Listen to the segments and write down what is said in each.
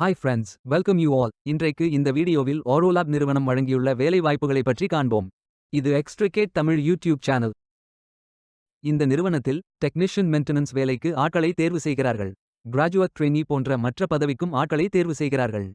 Hi friends, welcome you all. இன்றைக்கு இந்த வீடியோவில் ஆரோலாப் நிறுவனம் வழங்கியுள்ள வேலை வாய்ப்புகளை பற்றி காண்போம். இது எக்ஸ்ட்ரிகேட் தமிழ் யூடியூப் சேனல். இந்த நிறுவனத்தில் டெக்னீஷியன் மெயின்டெனன்ஸ் வேலைக்கு ஆட்களை தேர்வு செய்கிறார்கள். கிராஜுவேட் ட்ரெய்னி போன்ற மற்ற பதவிக்கும் ஆட்களை தேர்வு செய்கிறார்கள்.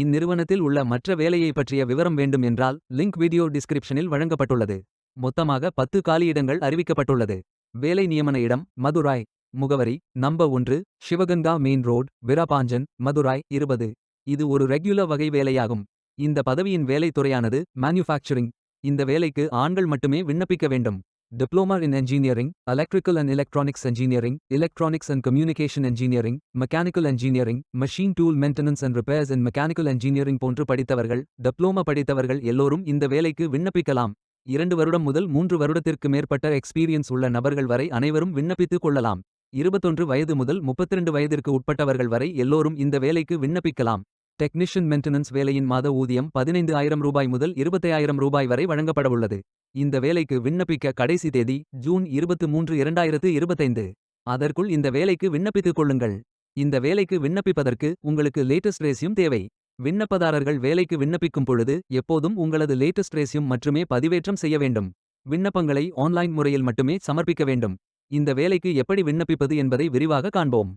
இந்நிறுவனத்தில் உள்ள மற்ற வேலையை பற்றிய விவரம் வேண்டும் என்றால் லிங்க் வீடியோ டிஸ்கிரிப்ஷனில் வழங்கப்பட்டுள்ளது. மொத்தமாக 10 காலியிடங்கள் அறிவிக்கப்பட்டுள்ளது. வேலை நியமன இடம் மதுராய். முகவரி நம்பர் 1, சிவகங்கா மெயின் ரோட், விராபாஞ்சன், மதுராய் 20. இது ஒரு ரெகுலர் வகை வேலையாகும். இந்த பதவியின் வேலை துறையானது மேனுஃபேக்சரிங். இந்த வேலைக்கு ஆண்கள் மட்டுமே விண்ணப்பிக்க வேண்டும். Diploma in engineering, electrical and electronics engineering, electronics and communication engineering, mechanical engineering, machine tool maintenance and repairs and mechanical engineering போன்று படித்தவர்கள், டிப்ளோமா படித்தவர்கள் எல்லோரும் இந்த வேலைக்கு விண்ணப்பிக்கலாம். 2 வருடம் முதல் 3 வருடத்திற்கு மேற்பட்ட எக்ஸ்பீரியன்ஸ் உள்ள நபர்கள் வரை அனைவரும் விண்ணப்பித்துக் கொள்ளலாம். 21 வயது முதல் 32 வயதிற்கு உட்பட்டவர்கள் வரை எல்லோரும் இந்த வேலைக்கு விண்ணப்பிக்கலாம். டெக்னீஷியன் மெயின்டெனன்ஸ் வேலையின் மாத ஊதியம் 15,000 ரூபாய் முதல் 25,000 ரூபாய் வரை வழங்கப்படவுள்ளது. இந்த வேலைக்கு விண்ணப்பிக்க கடைசி தேதி ஜூன் 23, 2025. அதற்குள் இந்த வேலைக்கு விண்ணப்பித்துக் கொள்ளுங்கள். இந்த வேலைக்கு விண்ணப்பிப்பதற்கு உங்களுக்கு லேட்டஸ்ட் ரெஸ்யூம் தேவை. விண்ணப்பதாரர்கள் வேலைக்கு விண்ணப்பிக்கும் பொழுது எப்போதும் உங்களது லேட்டஸ்ட் ரெஸ்யூம் மட்டுமே பதிவேற்றம் செய்ய வேண்டும். விண்ணப்பங்களை ஆன்லைன் முறையில் மட்டுமே சமர்ப்பிக்க வேண்டும். இந்த வேலைக்கு எப்படி விண்ணப்பிப்பது என்பதை விரிவாக காண்போம்.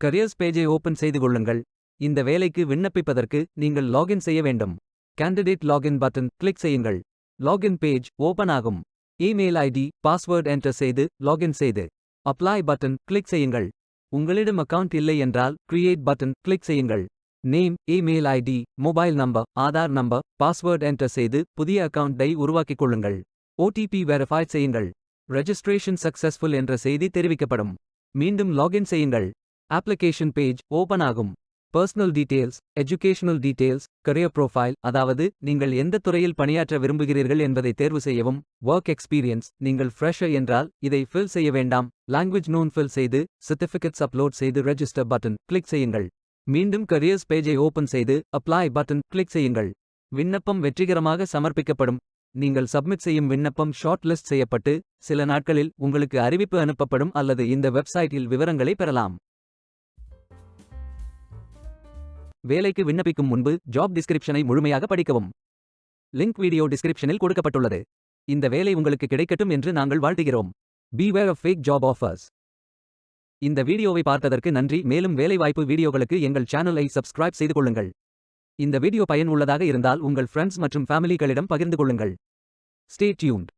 கரியர்ஸ் பேஜை ஓபன் செய்து கொள்ளுங்கள். இந்த வேலைக்கு விண்ணப்பிப்பதற்கு நீங்கள் லாகின் செய்ய வேண்டும். கேண்டிடேட் லாகின் பட்டன் கிளிக் செய்யுங்கள். லாகின் பேஜ் ஓபன் ஆகும். இமெயில் ஐடி, பாஸ்வேர்ட் என்டர் செய்து லாகின் செய்து அப்ளை பட்டன் கிளிக் செய்யுங்கள். உங்களிடம் அக்கவுண்ட் இல்லை என்றால் கிரியேட் பட்டன் கிளிக் செய்யுங்கள். Name, email ID, mobile number, Aadhaar number, password enter செய்து புதிய அக்கவுண்டை உருவாக்கிக் கொள்ளுங்கள். ஓடிபி வெரிஃபை செய்யுங்கள். ரெஜிஸ்ட்ரேஷன் சக்சஸ்ஃபுல் என்ற செய்தி தெரிவிக்கப்படும். மீண்டும் லாகின் செய்யுங்கள். அப்ளிகேஷன் பேஜ் ஓபன் ஆகும். Personal details, educational details, career profile, அதாவது நீங்கள் எந்த துறையில் பணியாற்ற விரும்புகிறீர்கள் என்பதை தேர்வு செய்யவும். ஒர்க் எக்ஸ்பீரியன்ஸ், நீங்கள் ஃப்ரெஷர் என்றால் இதை ஃபில் செய்ய வேண்டாம். லாங்குவேஜ் நோன் ஃபில் செய்து சர்டிஃபிகேட்ஸ் அப்லோட் செய்து ரெஜிஸ்டர் பட்டன் கிளிக் செய்யுங்கள். மீண்டும் கரியர்ஸ் பேஜை ஓபன் செய்து அப்ளை பட்டன் கிளிக் செய்யுங்கள். விண்ணப்பம் வெற்றிகரமாக சமர்ப்பிக்கப்படும். நீங்கள் சப்மிட் செய்யும் விண்ணப்பம் ஷார்ட் லிஸ்ட் செய்யப்பட்டு சில நாட்களில் உங்களுக்கு அறிவிப்பு அனுப்பப்படும் அல்லது இந்த வெப்சைட்டில் விவரங்களை பெறலாம். வேலைக்கு விண்ணப்பிக்கும் முன்பு ஜாப் டிஸ்கிரிப்ஷனை முழுமையாக படிக்கவும். லிங்க் வீடியோ டிஸ்கிரிப்ஷனில் கொடுக்கப்பட்டுள்ளது. இந்த வேலை உங்களுக்கு கிடைக்கட்டும் என்று நாங்கள் வாழ்த்துகிறோம். Beware of fake job offers. இந்த வீடியோவை பார்த்ததற்கு நன்றி. மேலும் வேலைவாய்ப்பு வீடியோகளுக்கு எங்கள் சேனலை சப்ஸ்கிரைப் செய்து கொள்ளுங்கள். இந்த வீடியோ பயனுள்ளதாக இருந்தால் உங்கள் ஃப்ரெண்ட்ஸ் மற்றும் ஃபேமிலிகளிடம் பகிர்ந்து கொள்ளுங்கள். Stay tuned.